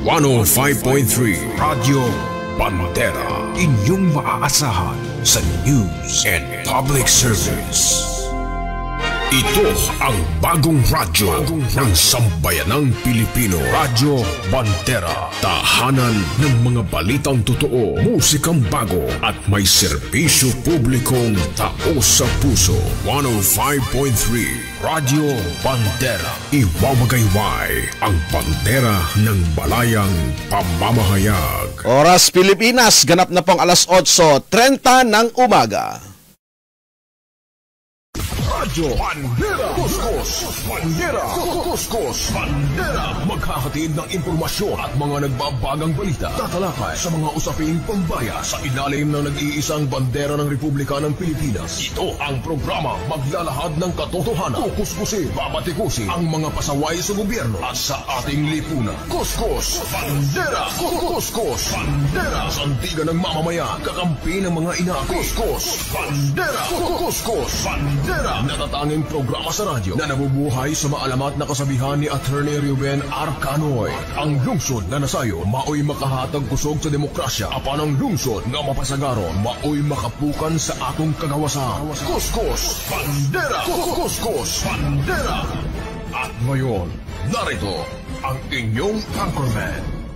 105.3 Radio Bandera, inyong maaasahan sa news and public service. Ito ang bagong radyo ng sambayanang Pilipino. Radyo Bandera. Tahanan ng mga balitang totoo, musikang bago at may serbisyo publikong taos sa puso. 105.3 Radyo Bandera. Iwawagayway ang bandera ng balayang pamamahayag. Oras Pilipinas, ganap na pong alas 8:30 ng umaga. Radyo Bandera, Kuskus, Bandera, Kuskus, Bandera. Maghahatid ng impormasyon at mga nagbabagang balita. Tatalakay sa mga usaping pambaya sa ilalim ng nag-iisang bandera ng Republika ng Pilipinas. Ito ang programa maglalahad ng katotohanan. Kukuskusin, babatikusin ang mga pasaway sa gobyerno at sa ating lipunan. Kuskus, Bandera, Kuskus, Bandera. Sandigan ng mamamayan, kakampi ng mga ina. Kuskus, Bandera, Kuskus, Bandera. Natatanging programa sa radyo na nabubuhay sa maalamat na kasabihan ni Attorney Ruben Arcanoy. Ang lungsod na nasayo, maoy makahatag kusog sa demokrasya. Apan ang lungsod nga mapasagaron, maoy makapukan sa atong kagawasan. Kuskus, Bandera! Kuskus, Bandera! At ngayon, narito ang inyong anchorman.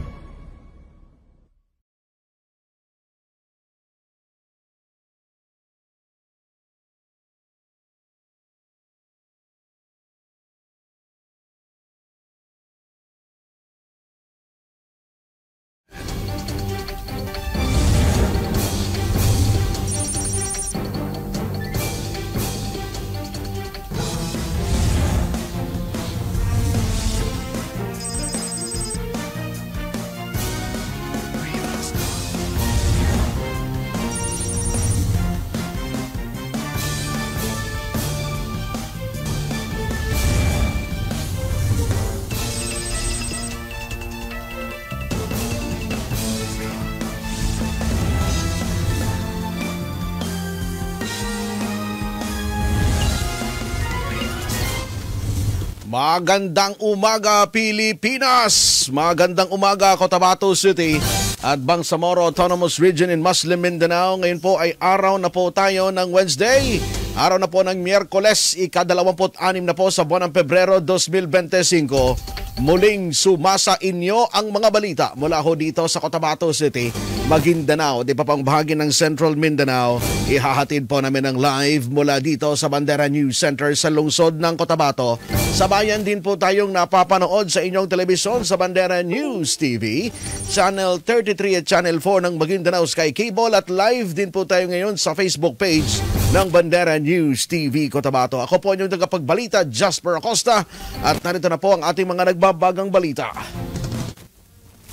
Magandang umaga Pilipinas! Magandang umaga Cotabato City at Bangsamoro Autonomous Region in Muslim Mindanao. Ngayon po ay araw na po tayo ng Wednesday. Araw na po ng Miyerkules, ika-26 na po sa buwan ng Pebrero 2025. Muling sumasa inyo ang mga balita mula ho dito sa Cotabato City, Maguindanao, di pa pang bahagi ng Central Mindanao. Ihahatid po namin ang live mula dito sa Bandera News Center sa lungsod ng Cotabato. Sabayan din po tayong napapanood sa inyong telebisyon sa Bandera News TV, Channel 33 at Channel 4 ng Maguindanao Sky Cable, at live din po tayo ngayon sa Facebook page ng Bandera News TV Cotabato. Ako po inyong tagapagbalita, Jasper Acosta, at narito na po ang ating mga nagbabagang balita.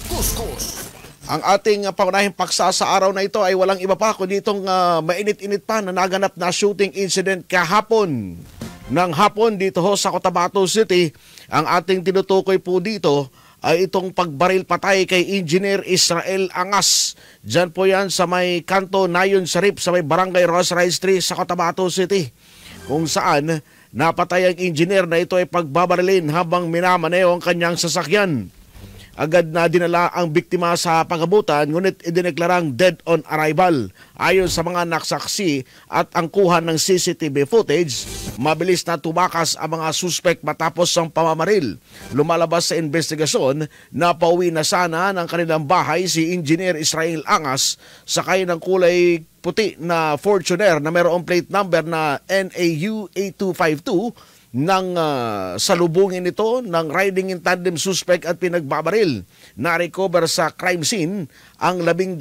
Kuskus. Ang ating pangunahing paksa sa araw na ito ay walang iba pa kundi itong mainit-init pa na naganap na shooting incident kahapon ng hapon dito ho sa Cotabato City. Ang ating tinutukoy po dito ay itong pagbaril patay kay Engineer Israel Angas. Diyan po yan sa may kanto Nayon Sarip sa may Barangay Rosary Street sa Cotabato City, kung saan napatay ang engineer na ito ay pagbabarilin habang minamaneo ang kanyang sasakyan. Agad na dinala ang biktima sa pagabutan, ngunit idineklarang dead on arrival. Ayon sa mga naksaksi at ang kuha ng CCTV footage, mabilis na tumakas ang mga suspect matapos ang pamamaril. Lumalabas sa investigasyon na pauwi na sana ng kanilang bahay si Engineer Israel Angas sakay ng kulay puti na Fortuner na mayroong plate number na NAU 8252 nang salubungin ito ng riding in tandem suspect at pinagbabaril. Na-recover sa crime scene ang 12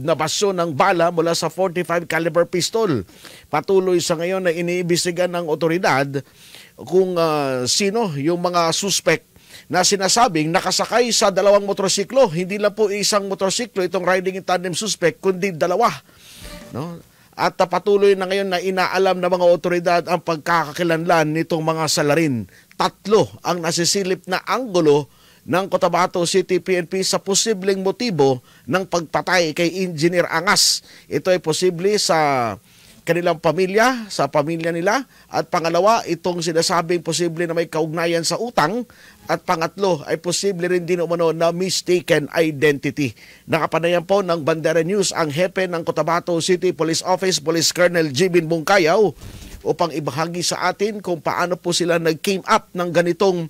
na basyo ng bala mula sa 45 caliber pistol. Patuloy sa ngayon na iniimbestigahan ng otoridad kung sino yung mga suspect na sinasabing nakasakay sa dalawang motorsiklo. Hindi lang po isang motorsiklo itong riding in tandem suspect, kundi dalawa, no? At patuloy na ngayon na inaalam ng mga otoridad ang pagkakakilanlan nitong mga salarin. 3 ang nasisilip na anggulo ng Cotabato City PNP sa posibleng motibo ng pagpatay kay Engineer Angas. Ito ay posible sa kanilang pamilya, sa pamilya nila. At pangalawa, itong sinasabing posible na may kaugnayan sa utang. At pangatlo, ay posible rin din umano na mistaken identity. Nakapanayan po ng Bandera News ang hepe ng Cotabato City Police Office, Police Colonel Jibin Bongkayaw, upang ibahagi sa atin kung paano po sila nag-came up ng ganitong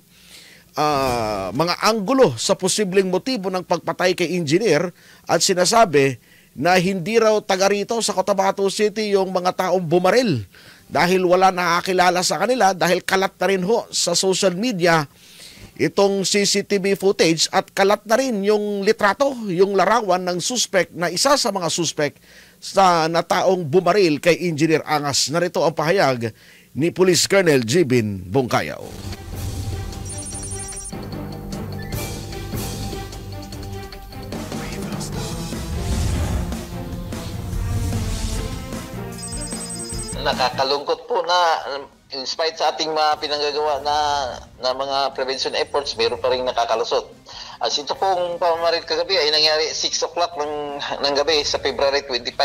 mga anggulo sa posibleng motibo ng pagpatay kay engineer. At sinasabi na hindi raw taga rito sa Cotabato City yung mga taong bumaril dahil wala nakakilala sa kanila, dahil kalat na rin ho sa social media itong CCTV footage at kalat na rin yung litrato, yung larawan ng suspect na isa sa mga suspect sa na taong bumaril kay Engineer Angas. Narito ang pahayag ni Police Colonel Jibin Bongkayaw. Nakakalungkot po na in spite sa ating mga pinanggagawa na mga prevention efforts, meron pa rin nakakalusot. As ito pong pamamaril kagabi ay nangyari 6 o'clock ng gabi sa February 25,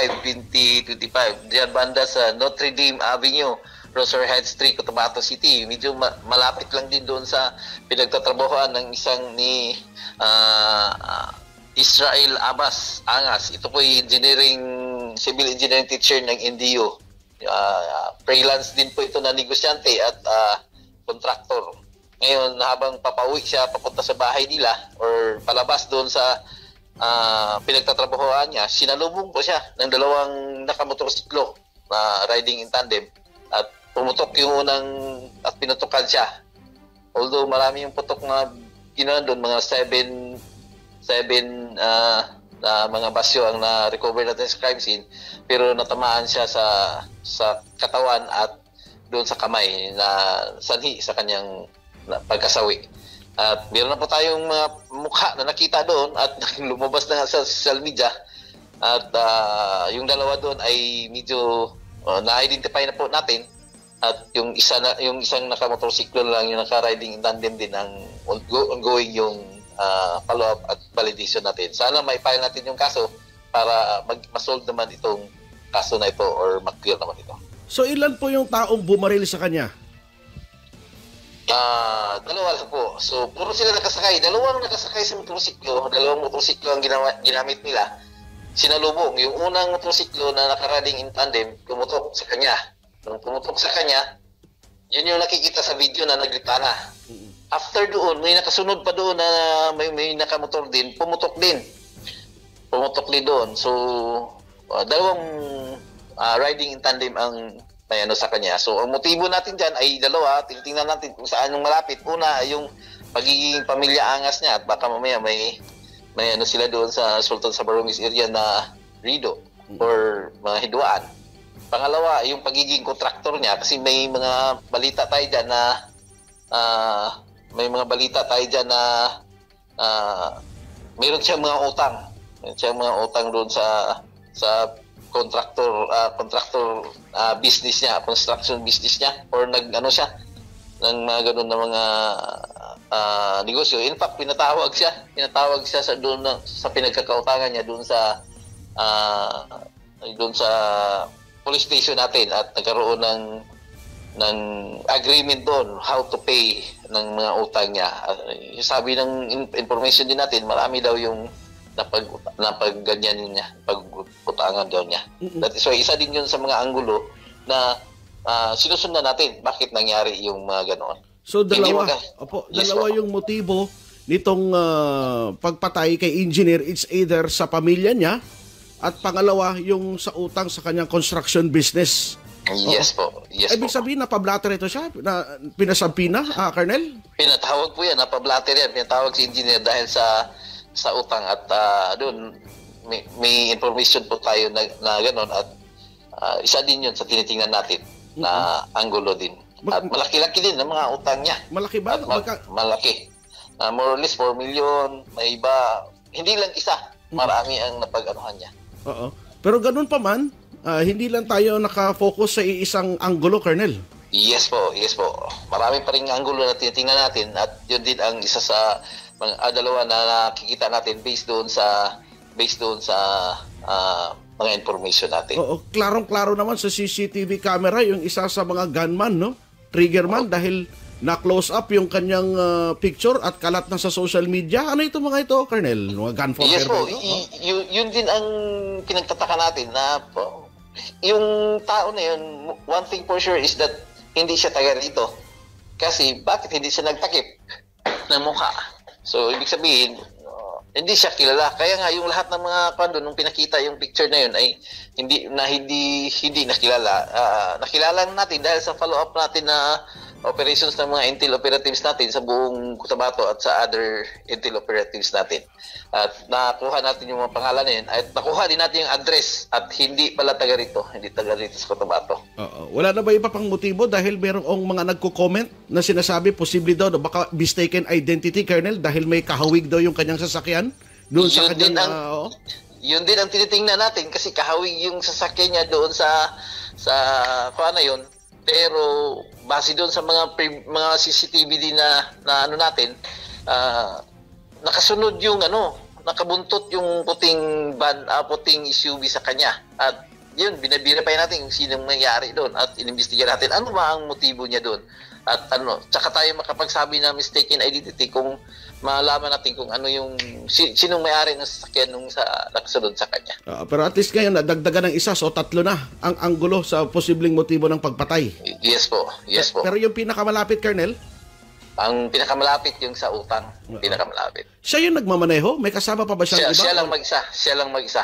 2025. Diyan banda sa Notre Dame Avenue, Rosary Heights 3, Cotabato City. Medyo malapit lang din doon sa pinagtatrabahoan ng isang ni Israel Abbas Angas. Ito po ay civil engineering teacher ng NDU. Freelance din po ito na negosyante at contractor. Ngayon, habang papauwi siya papunta sa bahay nila or palabas doon sa pinagtatrabahoan niya, sinalubong po siya ng dalawang nakamotorsiklo na riding in tandem at pumutok yung unang at pinutukan siya. Although marami yung putok na ginawa doon, mga 7 na mga basyo ang na-recover natin sa crime scene, pero natamaan siya sa katawan at doon sa kamay na sanhi sa kanyang pagkasawi. At meron na po tayong mga mukha na nakita doon at lumabas na sa social media. At yung dalawa doon ay medyo na-identify na po natin. At yung isang nakamotorsiklo lang, yung naka-riding in tandem din ang ongoing yung follow-up at validation natin. Sana ma-file natin yung kaso para ma-solve naman itong kaso na ito or ma-clear naman ito. So ilan po yung taong bumaril sa kanya? Dalawa lang po. So puro sila nakasakay. Dalawang nakasakay sa motorsiklo. Dalawang motorsiklo ang ginamit nila. Sinalubong. Yung unang motorsiklo na nakarading in tandem, pumutok sa kanya. Nung pumutok sa kanya, yun yung nakikita sa video na naglipana. After doon, may nakasunod pa doon na may nakamotor din, pumutok din. Pumutok din doon. So, dalawang riding in tandem ang may sa kanya. So, ang motibo natin dyan ay dalawa. Tingnan natin kung saan yung malapit. Una, yung pagiging pamilya Angas niya at baka mamaya may sila doon sa Sultan Sabarongis area na rido or mga hidwaan. Pangalawa, yung pagiging kontraktor niya kasi may mga balita tayo dyan na mayroon siyang mga utang. Mayroon siyang mga utang doon sa contractor business niya, construction business niya, or nag-ano siya ng mga ganun na mga negosyo. In fact, pinatawag siya sa doon sa pinagkakautangan niya doon sa police station natin at nagkaroon ng agreement doon how to pay ng mga utang niya. Sabi ng information din natin, marami daw yung napagganyan niya, pagputangan daw niya. That is why isa din yun sa mga anggulo na sinusundan natin bakit nangyari yung mga ganoon. So dalawa yung motibo nitong pagpatay kay engineer. It's either sa pamilya niya at pangalawa yung sa utang sa kanyang construction business. Yes po. Yes Ibig sabihin, napablatter ito siya? Pinasabi na, Colonel? Pinatawag po yan, napablatter yan. Pinatawag si engineer dahil sa utang at doon may information po tayo na gano'n at isa din yun sa tinitingnan natin na anggulo din. At malaki-laki din ang mga utang niya. Malaki ba? Malaki. More or less 4 million, may iba. Hindi lang isa, marami ang napag-anuhan niya. Oo. Pero ganun pa man, hindi lang tayo nakafocus sa isang anggulo, Colonel. Yes po. Marami pa rin anggulo na tinitingnan natin at yun din ang isa sa mga dalawa na nakikita natin based doon sa mga information natin. Oo, klarong-klaro naman sa CCTV camera yung isa sa mga gunman, no? Triggerman, dahil na-close up yung kanyang picture at kalat na sa social media. Ano ito mga ito, Colonel? Mga gun for Yes hire po, ba ito? yun din ang pinagtataka natin na yung tao na yun, one thing for sure is that hindi siya taga rito. Kasi bakit hindi siya nagtakip ng mukha? So, ibig sabihin, hindi siya kilala. Kaya nga yung lahat ng mga kwando nung pinakita yung picture na yun ay hindi nakilala. Nakilala natin dahil sa follow-up natin na operations ng mga intel operatives natin sa buong Cotabato at sa other intel operatives natin. At nakuha natin yung mga pangalan na yun at nakuha din natin yung address at hindi pala taga rito. Hindi taga rito sa Cotabato. Wala na ba iba pang motibo dahil merong mga nagko-comment na sinasabi posible daw na baka mistaken identity, Colonel, dahil may kahawig daw yung kanyang sasakyan doon sa kanyang... Yun din ang tinitingnan natin kasi kahawig yung sasakyan niya doon sa kuha na yun. Pero base doon sa mga CCTV din na ano natin, nakasunod yung nakabuntot yung puting puting SUV sa kanya. At yun, binabiripay natin kung sinong nangyari doon at inimbestiga natin ano ba ang motibo niya doon. At tsaka tayo makapagsabi na mistaken identity kung malaman natin kung ano yung sinong may-ari ng sasakyan nung nakasunod sa kanya. Pero at least ngayon, nadagdagan ng isa, so 3 na ang anggulo sa posibleng motibo ng pagpatay. Yes po. Pero yung pinakamalapit, Colonel? Ang pinakamalapit yung sa utang. Pinakamalapit. Siya yung nagmamaneho? May kasama pa ba siyang iba? Siya lang mag-isa.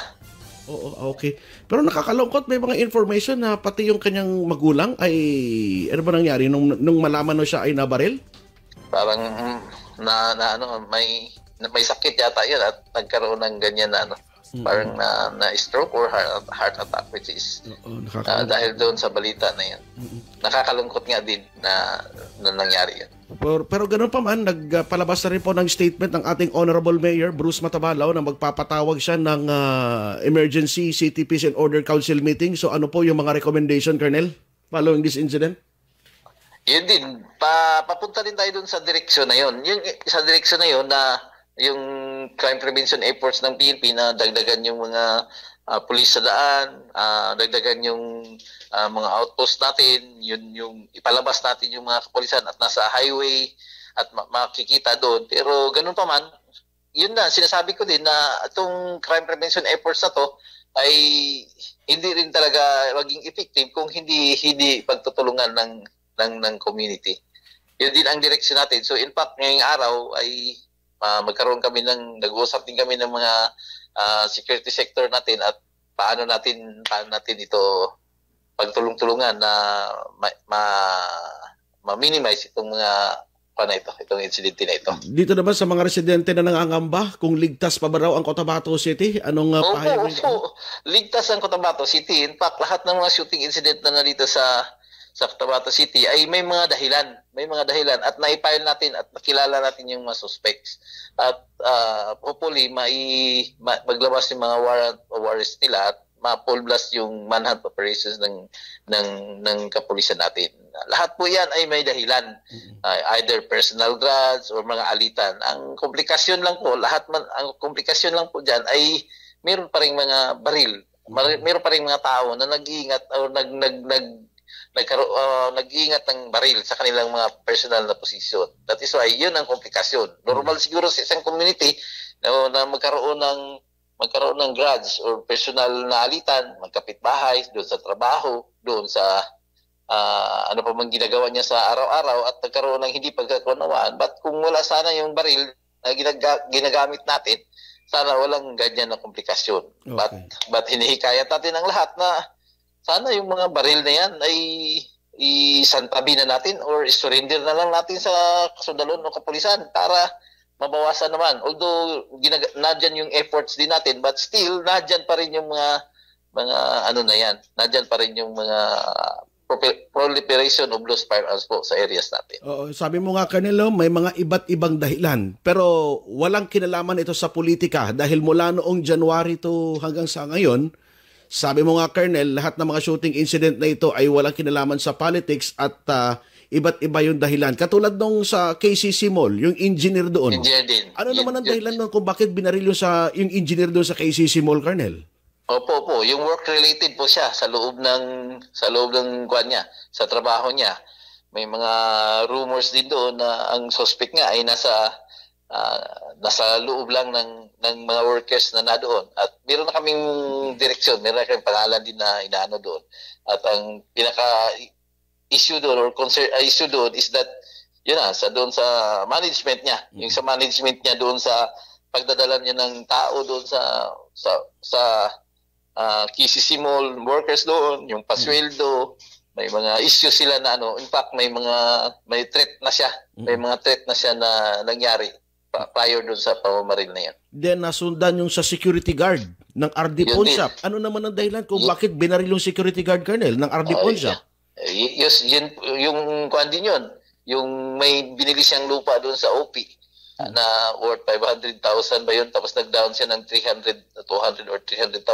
Oo, okay. Pero nakakalungkot, may mga information na pati yung kanyang magulang ay, ano ba nangyari nung malaman siya ay nabaril? Parang may sakit yata yun at nagkaroon ng ganyan na parang na stroke or heart attack, which is dahil doon sa balita na yan. Nakakalungkot nga din na nangyari yun. Pero ganoon pa man, nagpalabas na rin po ng statement ng ating Honorable Mayor Bruce Matabalaw na magpapatawag siya ng Emergency City Peace and Order Council meeting. So ano po yung mga recommendation, Colonel, following this incident? Yun din, papunta din tayo dun sa direksyon na yun. Yung sa direksyon na yun na yung crime prevention efforts ng PNP na dagdagan yung mga pulis sa daan, dagdagan yung mga outpost natin, yun yung ipalabas natin yung mga kapulisan at nasa highway at makikita doon. Pero ganun pa man, yun na, sinasabi ko din na itong crime prevention efforts na to ay hindi rin talaga maging effective kung hindi pagtutulungan ng community. Yun din ang direksyon natin. So in fact, ngayong araw ay nag-uusap din kami ng mga security sector natin at paano natin ito pagtulong-tulungan na ma-minimize itong itong incident na ito. Dito naman sa mga residente na nangangamba, kung ligtas pa ba raw ang Cotabato City? Anong pahayag niyo? Ligtas ang Cotabato City. In fact, lahat ng mga shooting incident na narito sa Cotabato City ay may mga dahilan. At na-file natin at nakilala natin yung mga suspects. At hopefully maglabas yung mga warrant of arrest nila at ma-full blast yung manhunt operations ng kapulisan natin. Lahat po yan ay may dahilan. Either personal grudge or mga alitan. Ang komplikasyon lang po dyan ay meron pa ring mga baril. Meron pa ring mga tao na nag-iingat o nag-iingat ng baril sa kanilang mga personal na posisyon. That is why yun ang komplikasyon. Normal siguro sa isang community na magkaroon ng grudge or personal na alitan, magkapitbahay, doon sa trabaho, doon sa ano pa man ginagawa niya sa araw-araw at nagkaroon ng hindi pagkakunawaan. But kung wala sana yung baril na ginagamit natin, sana walang ganyan na komplikasyon. Okay. But hinihikayat natin ang lahat na sana yung mga baril na yan ay isantabi na natin or surrender na lang natin sa kasundalon o kapulisan para mabawasan naman. Although nadyan yung efforts din natin, but still nadyan pa rin yung mga na yan. Nadyan pa rin yung mga proliferation of loose firearms po sa areas natin. Oo, sabi mo nga kanila, may mga iba't ibang dahilan. Pero walang kinalaman ito sa politika dahil mula noong January to hanggang sa ngayon, sabi mo nga, Colonel, lahat ng mga shooting incident na ito ay walang kinalaman sa politics at iba't iba yung dahilan. Katulad nung sa KCC Mall, yung engineer doon. Engineer din. Ano naman ang dahilan nun kung bakit binaril yung engineer doon sa KCC Mall, Colonel? Opo. Yung work related po siya sa loob ng kwan niya, sa trabaho niya. May mga rumors din doon na ang suspect nga ay nasa loob lang ng mga workers na nadoon. At meron na kaming direksyon, meron na kaming pangalan din na inaano doon. At ang pinaka-issue doon or issue doon is that yun na, doon sa management niya. Yung sa management niya doon sa pagdadala niya ng tao doon sa KCC Mall workers doon, yung pasweldo, may mga issue sila na in fact may threat na siya. May mga threat na siya na nangyari prior doon sa pamamaril na yan. Then nasundan yung sa security guard ng RD Pawn Shop. Ano naman ang dahilan kung bakit binaril yung security guard, Colonel, ng RD Pawn Shop? Yes, yung kuan din yun. Yung may binili siyang lupa doon sa OP na worth 500,000 ba yun, tapos nag-down siya ng 200 or 300,000.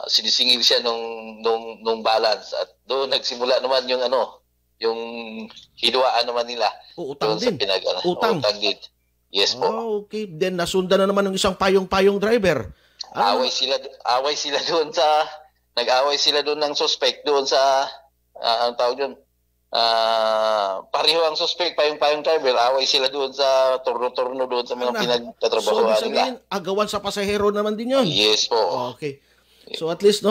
Sinisingil siya nung balance at doon nagsimula naman yung yung hidwaan naman nila. Utang din. Utang din. Yes po. Okay. Then nasundan na naman ng isang payong-payong driver. Away sila doon nag-away sila doon ng suspect doon sa ang tawag doon. Pareho ang suspect, payong-payong driver, away sila doon sa turno-turno doon sa mga pinagtatrabahoan nila. So, sabihin, agawan sa pasahero naman din yun? Yes po. Okay. So, at least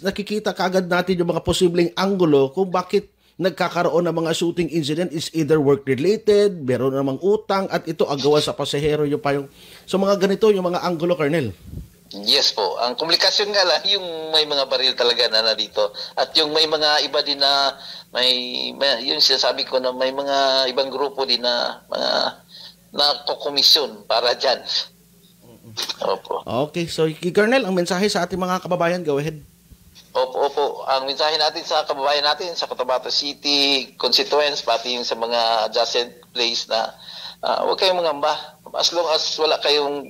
nakikita kagad natin yung mga posibleng anggulo kung bakit nagkakaroon ng mga shooting incident is either work-related, meron namang utang, at ito agawan sa pasahero yung payong. So, mga ganito yung mga anggulo, Colonel. Yes po. Ang komplikasyon nga lang, yung may mga baril talaga na dito. At yung may mga iba din na yung sinasabi ko na may mga ibang grupo din na mga nakokomisyon para dyan. Opo. Okay. So, Colonel, ang mensahe sa ating mga kababayan, go ahead. Opo. Ang mensahe natin sa kababayan natin sa Cotabato City constituents, pati yung sa mga adjacent place na huwag kayong mangamba. As long as wala kayong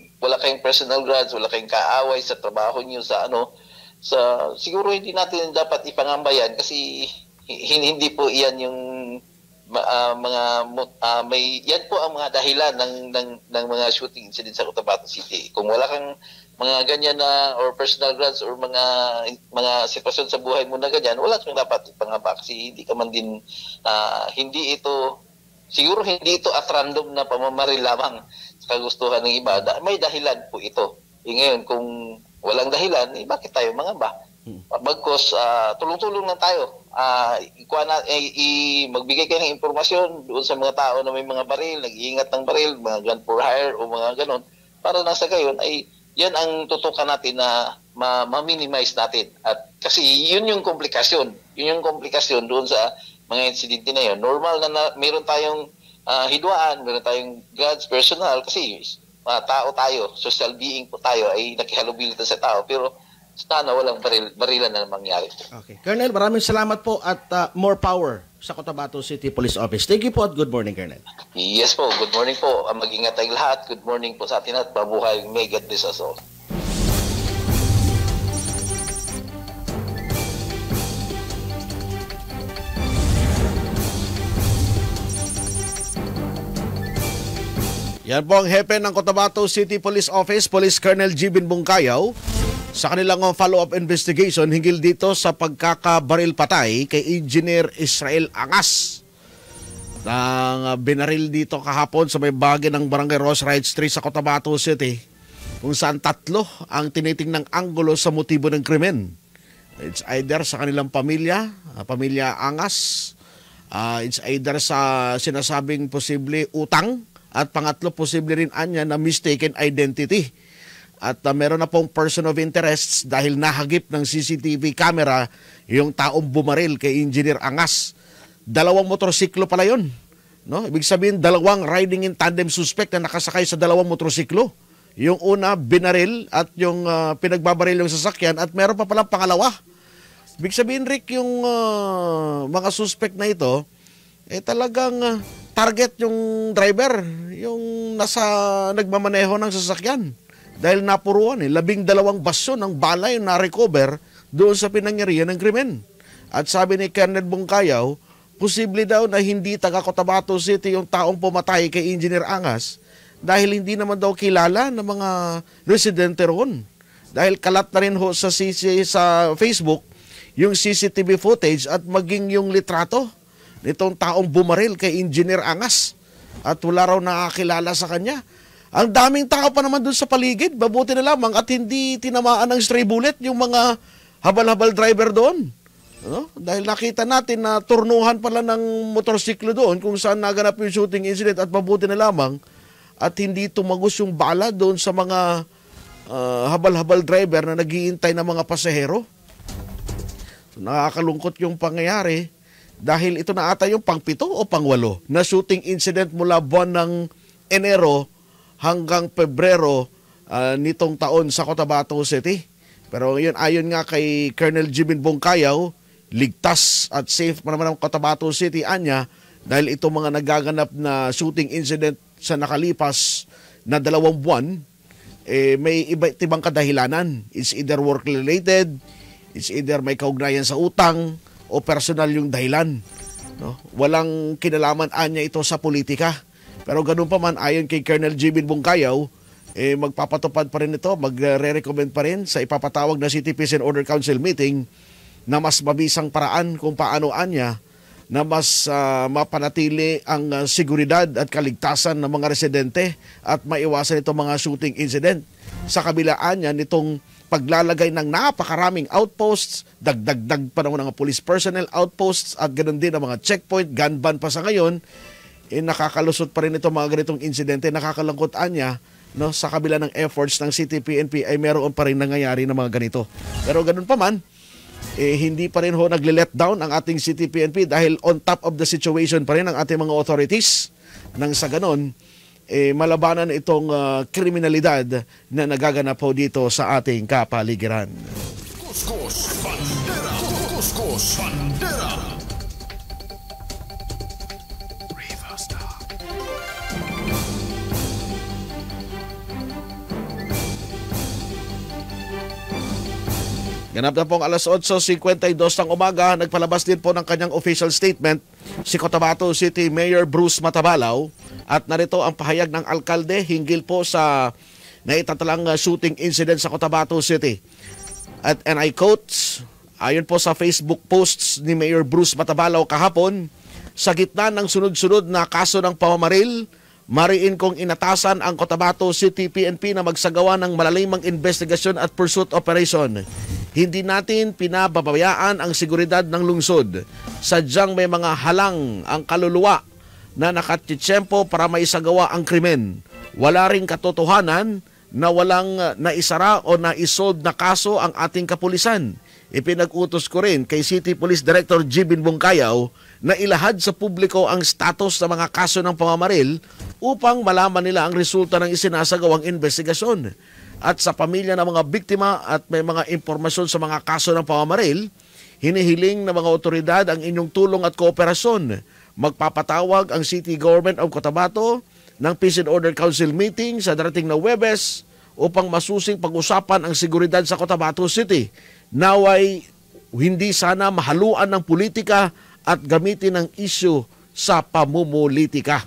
personal grudge, wala kayong kaaway sa trabaho niyo siguro hindi natin dapat ipangamba yan kasi hindi po iyan yung yan po ang mga dahilan ng mga shooting incident sa Cotabato City. Kung wala kang mga ganyan na or personal grudge or mga sitwasyon sa buhay mo na ganyan, wala kang dapat ipangamba kasi hindi ka man din siguro hindi ito at random na pamamaril lamang sa kagustuhan ng iba. May dahilan po ito. Ngayon, kung walang dahilan, bakit tayo mangamba? Bagkos, tulong-tulong lang tayo. Magbigay kayo ng impormasyon doon sa mga tao na may mga baril, nag-iingat ng baril, mga gun for hire o mga ganon. Para nang sa gayon, ay yan ang tutukan natin na ma-minimize natin. At kasi yun yung komplikasyon. Yun yung komplikasyon doon sa mga insidente na yun. Normal na meron tayong hidwaan, meron tayong grudge personal kasi tao tayo, social being po tayo ay nakihalubilo sa tao pero sana walang barilan na mangyari. Okay. Colonel, maraming salamat po at more power sa Cotabato City Police Office. Thank you po at good morning, Colonel. Yes po, good morning po. Mag-ingat tayong lahat. Good morning po sa atin at mabuhay. May God bless us all. Yan po ang hepe ng Cotabato City Police Office, Police Colonel Jibin Bungkayaw, sa kanilang follow-up investigation hinggil dito sa pagkakabaril patay kay Engineer Israel Angas. Nang binaril dito kahapon sa may bahagi ng Barangay Ross Ridge Street sa Cotabato City, kung saan tatlo ang tinitingnang anggulo sa motibo ng krimen. It's either sa kanilang pamilya Angas, it's either sa sinasabing posible utang, at pangatlo, posible rin anya na mistaken identity. At meron na pong person of interest dahil nahagip ng CCTV camera yung taong bumaril kay Engineer Angas. 2 motorsiklo pala yun. No? Ibig sabihin, 2 riding in tandem suspect na nakasakay sa 2 motorsiklo. Yung una, binaril at yung pinagbabaril yung sasakyan at meron pa palang pangalawa. Ibig sabihin, Rick, yung mga suspect na ito, talagang target yung driver, yung nagmamaneho ng sasakyan. Dahil napuruan 12 basyo ng bala yung na-recover doon sa pinangyarihan ng krimen. At sabi ni Colonel Bungkayaw, posible daw na hindi taga Cotabato City yung taong pumatay kay Engineer Angas dahil hindi naman daw kilala ng mga residente roon. dahil kalat na rin ho sa Facebook yung CCTV footage at maging yung litrato nitong taong bumaril kay Engineer Angas at wala raw nakakilala sa kanya. Ang daming tao pa naman doon sa paligid, mabuti na lamang at hindi tinamaan ng stray bullet yung mga habal-habal driver doon. Ano? Dahil nakita natin na turnuhan pala ng motorsiklo doon kung saan naganap yung shooting incident at mabuti na lamang at hindi tumagos yung bala doon sa mga habal-habal driver na naghihintay ng mga pasahero. So, nakakalungkot yung pangyayari dahil ito na ata yung pang-7 o pang-8 na shooting incident mula buwan ng Enero hanggang Pebrero nitong taon sa Cotabato City. Pero yun, ayon nga kay Colonel Jimmy Bongkayaw, ligtas at safe pa naman ang Cotabato City anya dahil itong mga nagaganap na shooting incident sa nakalipas na 2 buwan, may iba't ibang kadahilanan. It's either work-related, it's either may kaugnayan sa utang, o personal yung dahilan. No? Walang kinalaman anya ito sa politika. Pero ganun pa man, ayon kay Colonel Jimmy Bongkayaw, magpapatupad pa rin ito, magre-recommend pa rin sa ipapatawag na City Peace and Order Council meeting na mas mabisang paraan kung paano anya na mas mapanatili ang seguridad at kaligtasan ng mga residente at maiwasan itong mga shooting incident. Sa kabilaan niya nitong paglalagay ng napakaraming outposts, dagdag pa naman ng police personnel outposts at ganoon din ang mga checkpoint, gun ban pa sa ngayon, nakakalusot pa rin itong mga ganitong insidente. Nakakalangkutan niya, no, sa kabila ng efforts ng City PNP ay meron pa rin nangyayari ng mga ganito. Pero ganoon pa man, hindi pa rin ho nagle-let down ang ating City PNP dahil on top of the situation pa rin ang ating mga authorities nang sa ganon, malabanan itong kriminalidad na nagaganap po dito sa ating kapaligiran. Kuskus Bandera. Kuskus Bandera. Ganap na pong alas 8:52 ng umaga, nagpalabas din po ng kanyang official statement si Cotabato City Mayor Bruce Matabalaw at narito ang pahayag ng alkalde hinggil po sa naitatalang shooting incident sa Cotabato City. And I quote, ayon po sa Facebook posts ni Mayor Bruce Matabalaw kahapon, sa gitna ng sunod-sunod na kaso ng pamamaril, mariin kong inatasan ang Cotabato City PNP na magsagawa ng malalimang investigasyon at pursuit operation. Hindi natin pinababayaan ang seguridad ng lungsod. Sadyang may mga halang ang kaluluwa na nakatitsyempo para maisagawa ang krimen. Wala ring katotohanan na walang naisara o naisolve na kaso ang ating kapulisan. Ipinag-utos ko rin kay City Police Director Jibin Bongkayaw na ilahad sa publiko ang status ng mga kaso ng pamamaril upang malaman nila ang resulta ng isinasagawang investigasyon. At sa pamilya ng mga biktima at may mga impormasyon sa mga kaso ng pamamaril, hinihiling ng mga otoridad ang inyong tulong at kooperasyon. Magpapatawag ang City Government of Cotabato ng Peace and Order Council meeting sa darating na Huwebes upang masusing pag-usapan ang seguridad sa Cotabato City. Naway hindi sana mahaluan ng politika at gamitin ng issue sa pamumulitika.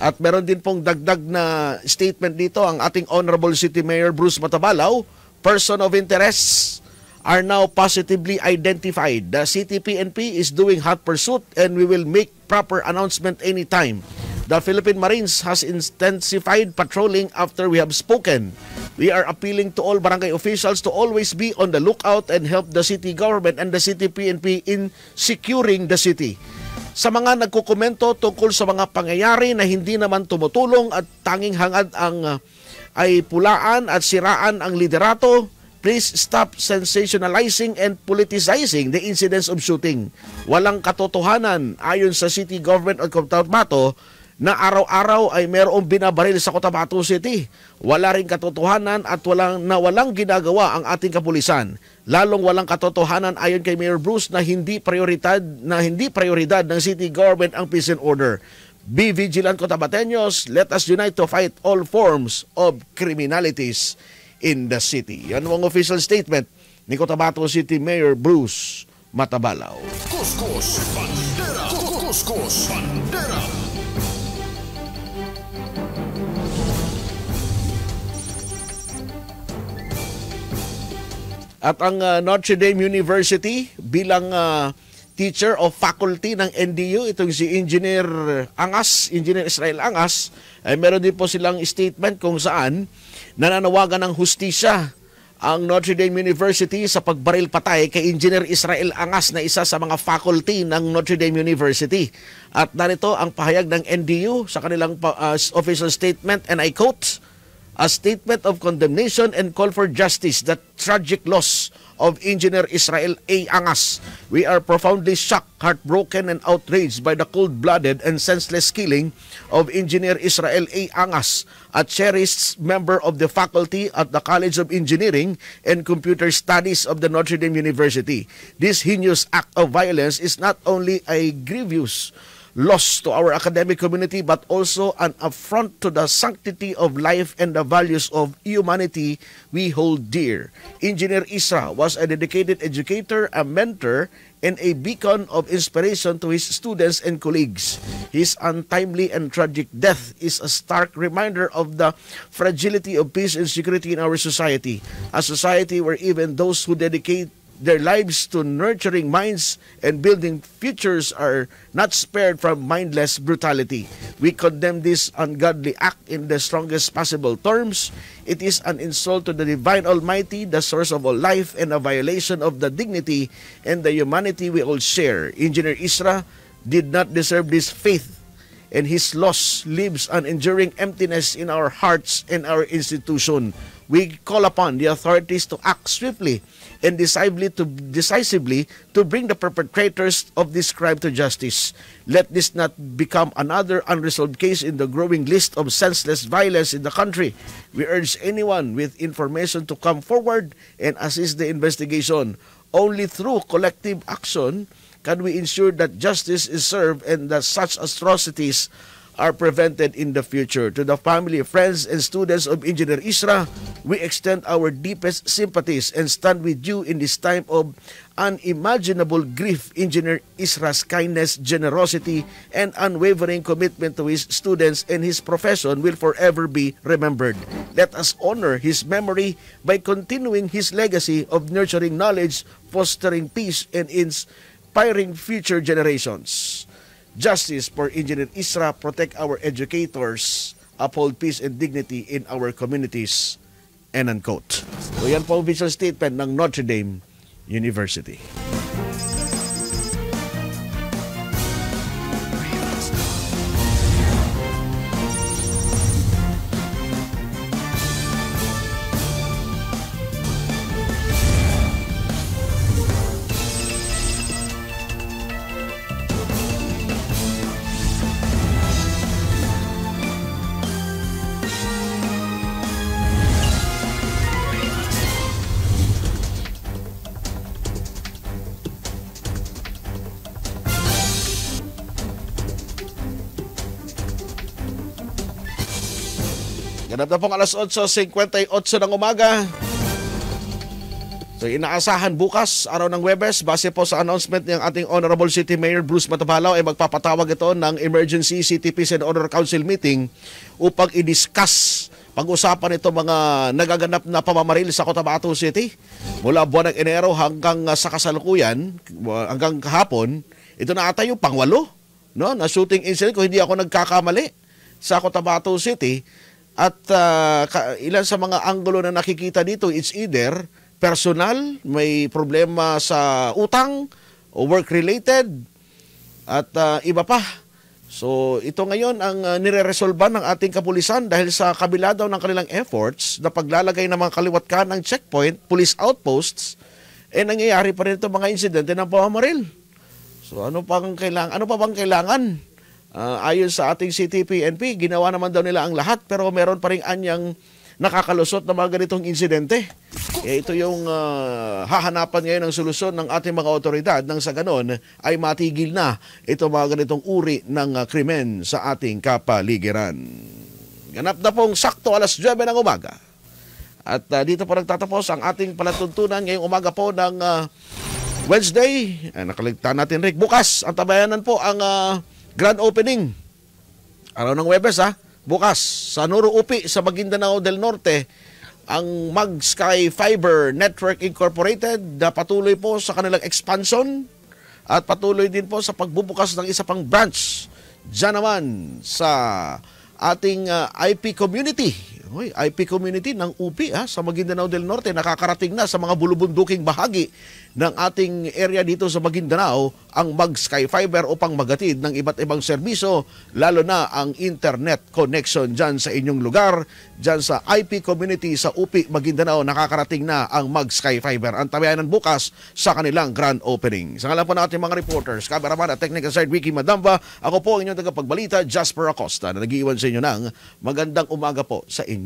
At meron din pong dagdag na statement dito ang ating Honorable City Mayor Bruce Matabalaw. Person of interest are now positively identified. The City PNP is doing hot pursuit and we will make proper announcement anytime. The Philippine Marines has intensified patrolling after we have spoken. We are appealing to all barangay officials to always be on the lookout and help the city government and the City PNP in securing the city. Sa mga nagkukomento tungkol sa mga pangyayari na hindi naman tumutulong at tanging hangad ang ay pulaan at siraan ang liderato, please stop sensationalizing and politicizing the incidents of shooting. Walang katotohanan ayon sa City Government of Cotabato na araw-araw ay mayroong binabaril sa Cotabato City. Wala ring katotohanan at walang ginagawa ang ating kapulisan. Lalong walang katotohanan ayon kay Mayor Bruce na hindi prioridad ng City Government ang peace and order. Be vigilant, Cotabateños. Let us unite to fight all forms of criminalities in the city. Yan ang official statement ni Cotabato City Mayor Bruce Matabalaw. Kuskus Bandera. Kuskus Bandera. At ang Notre Dame University bilang teacher of faculty ng NDU, itong si Engineer Israel Angas, ay meron din po silang statement kung saan nananawagan ng hustisya ang Notre Dame University sa pagbaril patay kay Engineer Israel Angas na isa sa mga faculty ng Notre Dame University. At narito ang pahayag ng NDU sa kanilang official statement, and I quote, "A statement of condemnation and call for justice the tragic loss of Engineer Israel A. Angas. We are profoundly shocked, heartbroken, and outraged by the cold-blooded and senseless killing of Engineer Israel A. Angas, a cherished member of the faculty at the College of Engineering and Computer Studies of the Notre Dame University. This heinous act of violence is not only a grievous loss to our academic community but also an affront to the sanctity of life and the values of humanity we hold dear. Engineer Isra was a dedicated educator, a mentor, and a beacon of inspiration to his students and colleagues. His untimely and tragic death is a stark reminder of the fragility of peace and security in our society, a society where even those who dedicate their lives to nurturing minds and building futures are not spared from mindless brutality. We condemn this ungodly act in the strongest possible terms. It is an insult to the divine Almighty, the source of all life, and a violation of the dignity and the humanity we all share. Engineer Isra did not deserve this faith, and his loss leaves an enduring emptiness in our hearts and our institution. We call upon the authorities to act swiftly and decisively to bring the perpetrators of this crime to justice. Let this not become another unresolved case in the growing list of senseless violence in the country. We urge anyone with information to come forward and assist the investigation. Only through collective action can we ensure that justice is served and that such atrocities are prevented in the future. To the family, friends, and students of Engineer Isra, we extend our deepest sympathies and stand with you in this time of unimaginable grief. Engineer Isra's kindness, generosity, and unwavering commitment to his students and his profession will forever be remembered. Let us honor his memory by continuing his legacy of nurturing knowledge, fostering peace, and inspiring future generations. Justice for Engineer Isra, protect our educators, uphold peace and dignity in our communities, and unquote. So yan po ang official statement ng Notre Dame University. Ganap na pong alas 8:58 ng umaga. So inaasahan bukas, araw ng Huwebes, base po sa announcement ng ating Honorable City Mayor Bruce Matabalao, ay magpapatawag ito ng Emergency City Peace and Honor Council meeting upang i-discuss, pag-usapan ito mga nagaganap na pamamaril sa Cotabato City mula buwan ng Enero hanggang sa kasalukuyan, hanggang kahapon. Ito na ata yung pangwalo, no, na shooting incident kung hindi ako nagkakamali sa Cotabato City. At ilan sa mga anggulo na nakikita dito, it's either personal, may problema sa utang o work-related at iba pa. So ito ngayon ang nire-resolban ng ating kapulisan dahil sa kabila daw ng kanilang efforts na paglalagay ng mga kaliwat ng checkpoint, police outposts, nangyayari pa rin ito mga insidente ng pamamaril. So ano pa bang kailangan? Ayon sa ating CTPNP, ginawa naman daw nila ang lahat pero meron pa rin anyang nakakalusot na mga ganitong insidente. Ito yung hahanapan ngayon ng solusyon ng ating mga otoridad nang sa ganon ay matigil na ito mga ganitong uri ng krimen sa ating kapaligiran. Ganap na pong sakto alas 9 ng umaga. At dito po nagtatapos ang ating palatuntunan ngayong umaga po ng Wednesday. Nakaligtaan natin, Rick. Bukas, ang tabayanan po ang grand opening. Araw ng Huwebes, bukas sa Noro Upi sa Maguindanao del Norte ang Mag-Sky Fiber Network Incorporated na patuloy po sa kanilang expansion at patuloy din po sa pagbubukas ng isa pang branch dyan naman sa ating IP community. IP community ng UP sa Maguindanao del Norte, nakakarating na sa mga bulubunduking bahagi ng ating area dito sa Maguindanao ang Mag-Sky Fiber upang magatid ng iba't ibang serbisyo, lalo na ang internet connection dyan sa inyong lugar. Dyan sa IP community sa UP Maguindanao, nakakarating na ang Mag-Sky Fiber. Ang tabayanan bukas sa kanilang grand opening. Sa ngalan po ng ating mga reporters, cameraman at technical side Ricky Madamba, ako po ang inyong tagapagbalita, Jasper Acosta, na nag-iwan sa inyo ng magandang umaga po sa inyo.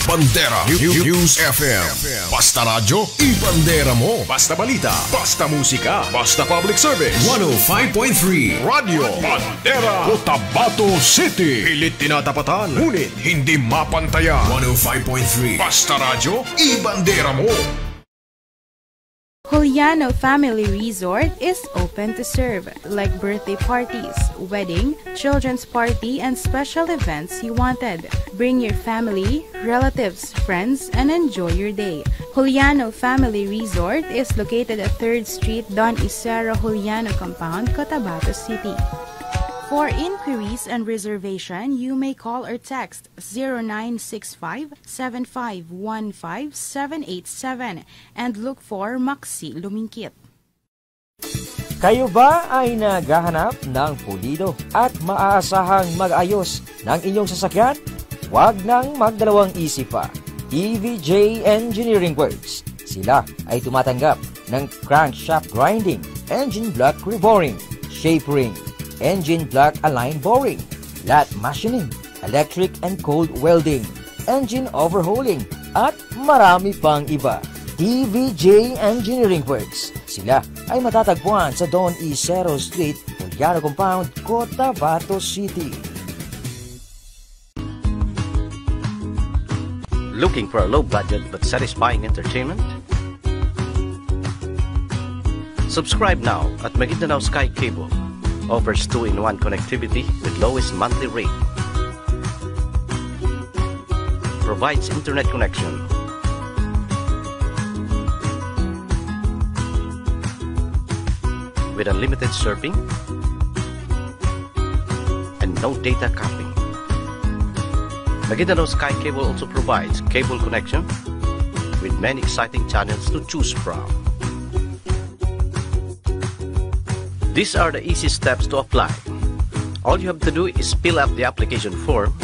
Bandera News FM. Basta radyo, ibandera mo. Basta balita, basta musika, basta public service. 105.3 Radio Bandera, Cotabato City. Pilit tinatapatan, ngunit hindi mapantayan. 105.3 Basta radyo, ibandera mo. Juliano Family Resort is open to serve, like birthday parties, wedding, children's party, and special events you wanted. Bring your family, relatives, friends, and enjoy your day. Juliano Family Resort is located at 3rd Street, Don Isero Juliano Compound, Cotabato City. For inquiries and reservation, you may call or text 0965-7515-787 and look for Maxi Lumingkit. Kayo ba ay naghahanap ng pulido at maaasahang mag-ayos ng inyong sasakyan? Huwag nang magdalawang isip pa. TVJ Engineering Works. Sila ay tumatanggap ng crankshaft grinding, engine block reboring, shape ring, engine block align boring, lat machining, electric and cold welding, engine overhauling, at marami pang iba. TVJ Engineering Works. Sila ay matatagpuan sa Don Isero Street, Juliano Compound, Cotabato City. Looking for a low budget but satisfying entertainment? Subscribe now at Maguindanao Sky Cable. Offers 2-in-1 connectivity with lowest monthly rate. Provides internet connection. With unlimited surfing and no data capping. Maguindanao Sky Cable also provides cable connection with many exciting channels to choose from. These are the easy steps to apply. All you have to do is fill out the application form,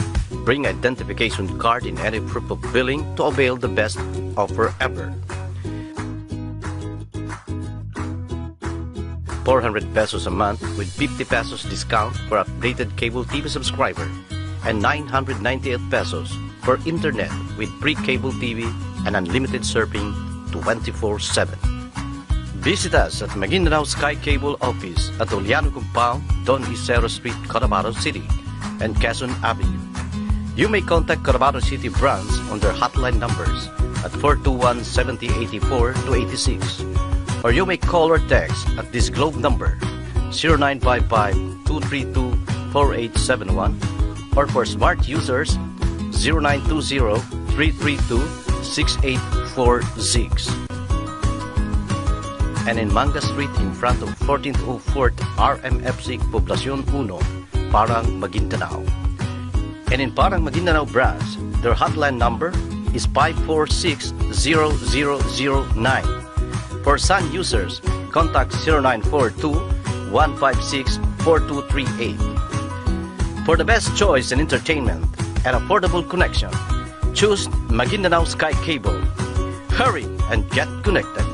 bring identification card in any proof of billing to avail the best offer ever. 400 pesos a month with 50 pesos discount for updated cable TV subscriber and 998 pesos for internet with pre-cable TV and unlimited surfing 24/7. Visit us at Maguindanao Sky Cable Office at Juliano Compound, Don Isero Street, Cotabato City, and Quezon Avenue. You may contact Cotabato City branch on their hotline numbers at 421-7084-86, or you may call or text at this globe number 0955-232-4871, or for smart users 0920-332-6846. And in Manga Street in front of 1404th RMFC Poblacion 1, Parang, Maguindanao. And in Parang, Maguindanao branch, their hotline number is 546-0009. For Sun users, contact 0942-156-4238. For the best choice in entertainment and affordable connection, choose Maguindanao Sky Cable. Hurry and get connected.